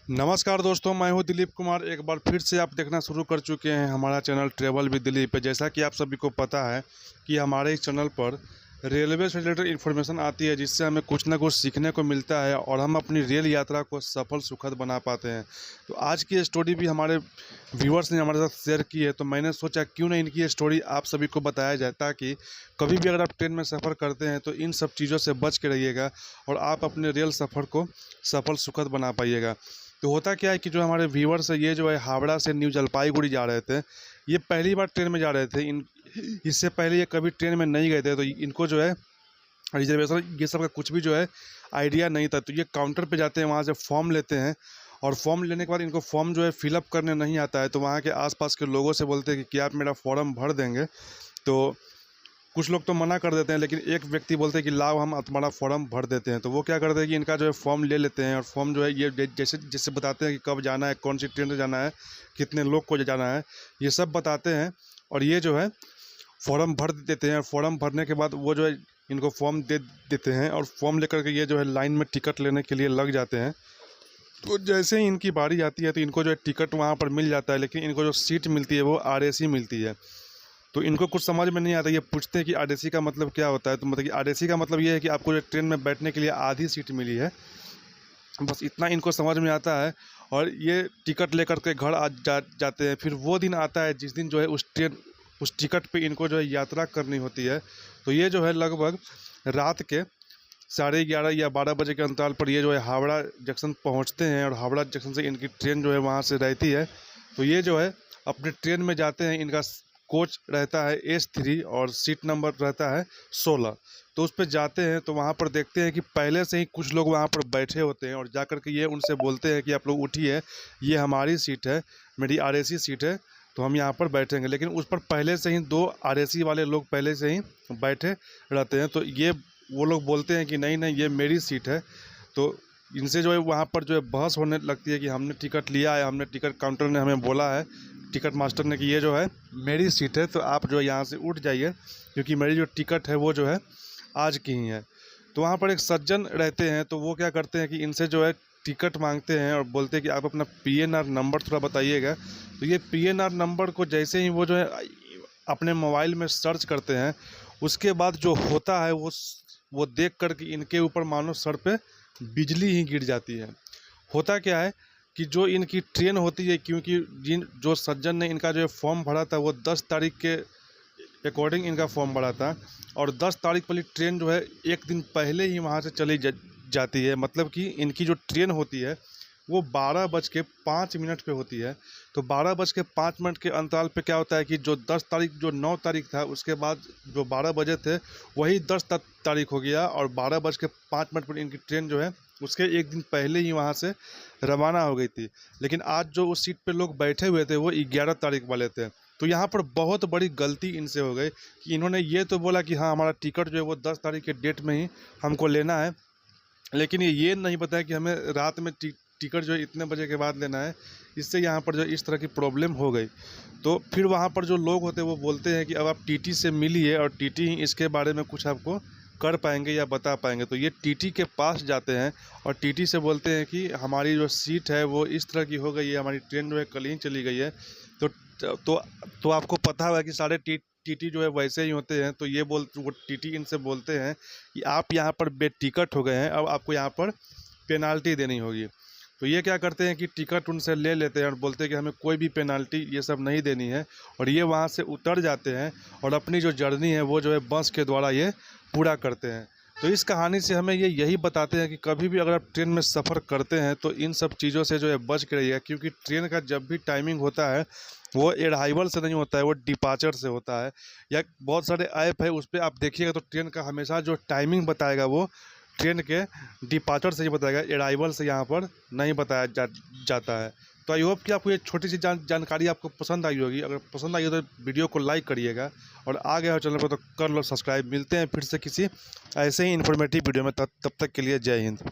नमस्कार दोस्तों, मैं हूं दिलीप कुमार। एक बार फिर से आप देखना शुरू कर चुके हैं हमारा चैनल ट्रैवल विद दिलीप पे। जैसा कि आप सभी को पता है कि हमारे इस चैनल पर रेलवे से रिलेटेड इन्फॉर्मेशन आती है, जिससे हमें कुछ ना कुछ सीखने को मिलता है और हम अपनी रेल यात्रा को सफल सुखद बना पाते हैं। तो आज की स्टोरी भी हमारे व्यूअर्स ने हमारे साथ शेयर की है, तो मैंने सोचा क्यों ना इनकी ये स्टोरी आप सभी को बताया जाए, ताकि कभी भी अगर आप ट्रेन में सफ़र करते हैं तो इन सब चीज़ों से बच के रहिएगा और आप अपने रेल सफ़र को सफल सुखद बना पाइएगा। तो होता क्या है कि जो हमारे व्यूअर्स है, ये जो है हावड़ा से न्यू जलपाईगुड़ी जा रहे थे। ये पहली बार ट्रेन में जा रहे थे। इससे पहले ये कभी ट्रेन में नहीं गए थे, तो इनको जो है रिजर्वेशन ये सब का कुछ भी जो है आइडिया नहीं था। तो ये काउंटर पे जाते हैं, वहाँ से फॉर्म लेते हैं और फॉर्म लेने के बाद इनको फॉर्म जो है फिलअप करने नहीं आता है। तो वहाँ के आसपास के लोगों से बोलते हैं कि क्या आप मेरा फॉर्म भर देंगे। तो कुछ लोग तो मना कर देते हैं, लेकिन एक व्यक्ति बोलते हैं कि लाओ हम तुम्हारा फॉर्म भर देते हैं। तो वो क्या करते हैं कि इनका जो है फॉर्म ले लेते हैं और फॉर्म जो है ये जैसे जैसे बताते हैं कि कब जाना है, कौन सी ट्रेन से जाना है, कितने लोग को जाना है, ये सब बताते हैं। और ये जो है फॉर्म भर देते हैं और फॉर्म भरने के बाद वो जो है इनको फॉर्म दे देते हैं और फॉर्म लेकर के ये जो है लाइन में टिकट लेने के लिए लग जाते हैं। तो जैसे ही इनकी बारी आती है तो इनको जो है टिकट वहाँ पर मिल जाता है, लेकिन इनको जो सीट मिलती है वो आरएसी मिलती है। तो इनको कुछ समझ में नहीं आता। ये पूछते हैं कि आरएसी का मतलब क्या होता है। तो मतलब कि आरएसी का मतलब ये है कि आपको जो ट्रेन में बैठने के लिए आधी सीट मिली है, बस इतना इनको समझ में आता है। और ये टिकट लेकर के घर जाते हैं। फिर वो दिन आता है जिस दिन जो है उस टिकट पे इनको जो है यात्रा करनी होती है। तो ये जो है लगभग रात के 11:30 या 12 बजे के अंतराल पर ये जो है हावड़ा जंक्शन पहुंचते हैं और हावड़ा जंक्शन से इनकी ट्रेन जो है वहां से रहती है। तो ये जो है अपने ट्रेन में जाते हैं। इनका कोच रहता है S3 और सीट नंबर रहता है 16। तो उस पर जाते हैं तो वहाँ पर देखते हैं कि पहले से ही कुछ लोग वहाँ पर बैठे होते हैं और जाकर के ये उनसे बोलते हैं कि आप लोग उठिए, ये हमारी सीट है, मेरी आरएसी सीट है, तो हम यहाँ पर बैठेंगे। लेकिन उस पर पहले से ही 2 आरएसी वाले लोग पहले से ही बैठे रहते हैं। तो वो लोग बोलते हैं कि नहीं नहीं, ये मेरी सीट है। तो इनसे जो है वहाँ पर जो है बहस होने लगती है कि हमने टिकट लिया है, हमने टिकट काउंटर ने हमें बोला है, टिकट मास्टर ने, कि ये जो है मेरी सीट है, तो आप जो है यहाँ से उठ जाइए, क्योंकि मेरी जो टिकट है वो जो है आज की ही है। तो वहाँ पर एक सज्जन रहते हैं, तो वो क्या करते हैं कि इनसे जो है टिकट मांगते हैं और बोलते हैं कि आप अपना PNR नंबर थोड़ा बताइएगा। तो ये PNR नंबर को जैसे ही वो जो है अपने मोबाइल में सर्च करते हैं, उसके बाद जो होता है वो देख कर के इनके ऊपर मानो सर पे बिजली ही गिर जाती है। होता क्या है कि जो इनकी ट्रेन होती है, क्योंकि जो सज्जन ने इनका जो फॉर्म भरा था वो 10 तारीख के अकॉर्डिंग इनका फॉर्म भरा था, और 10 तारीख वाली ट्रेन जो है एक दिन पहले ही वहाँ से चली जाती है। मतलब कि इनकी जो ट्रेन होती है वो 12:05 पे होती है। तो 12:05 के अंतराल पे क्या होता है कि जो 10 तारीख, जो 9 तारीख था, उसके बाद जो 12 बजे थे वही 10 तारीख हो गया, और 12:05 पर इनकी ट्रेन जो है उसके एक दिन पहले ही वहाँ से रवाना हो गई थी। लेकिन आज जो उस सीट पे लोग बैठे हुए थे वो 11 तारीख वाले थे। तो यहाँ पर बहुत बड़ी गलती इनसे हो गई कि इन्होंने ये तो बोला कि हाँ, हमारा टिकट जो है वो 10 तारीख के डेट में ही हमको लेना है, लेकिन ये नहीं बताया कि हमें रात में टिकट जो है इतने बजे के बाद लेना है। इससे यहाँ पर जो इस तरह की प्रॉब्लम हो गई। तो फिर वहाँ पर जो लोग होते हैं वो बोलते हैं कि अब आप TT से मिलिए और TT ही इसके बारे में कुछ आपको कर पाएंगे या बता पाएंगे। तो ये TT के पास जाते हैं और TT से बोलते हैं कि हमारी जो सीट है वो इस तरह की हो गई है, हमारी ट्रेन जो है कल ही चली गई है। तो आपको पता होगा कि सारे TT जो है वैसे ही होते हैं। तो वो TT इनसे बोलते हैं कि आप यहाँ पर बेटिकट हो गए हैं, अब आपको यहाँ पर पेनाल्टी देनी होगी। तो ये क्या करते हैं कि टिकट उनसे ले लेते हैं और बोलते हैं कि हमें कोई भी पेनाल्टी ये सब नहीं देनी है, और ये वहाँ से उतर जाते हैं और अपनी जो जर्नी है वो जो है बस के द्वारा ये पूरा करते हैं। तो इस कहानी से हमें ये यही बताते हैं कि कभी भी अगर आप ट्रेन में सफ़र करते हैं तो इन सब चीज़ों से जो है बच के रहिएगा, क्योंकि ट्रेन का जब भी टाइमिंग होता है वो अराइवल से नहीं होता है, वो डिपार्चर से होता है। या बहुत सारे ऐप है, उस पर आप देखिएगा तो ट्रेन का हमेशा जो टाइमिंग बताएगा वो ट्रेन के डिपार्चर से ही बताएगा, अराइवल से यहाँ पर नहीं बताया जाता है। तो आई होप कि आपको ये छोटी सी जानकारी आपको पसंद आई होगी। अगर पसंद आई हो तो वीडियो को लाइक करिएगा, और आ गया हो चैनल पर तो कर लो सब्सक्राइब। मिलते हैं फिर से किसी ऐसे ही इन्फॉर्मेटिव वीडियो में, तब तक के लिए जय हिंद।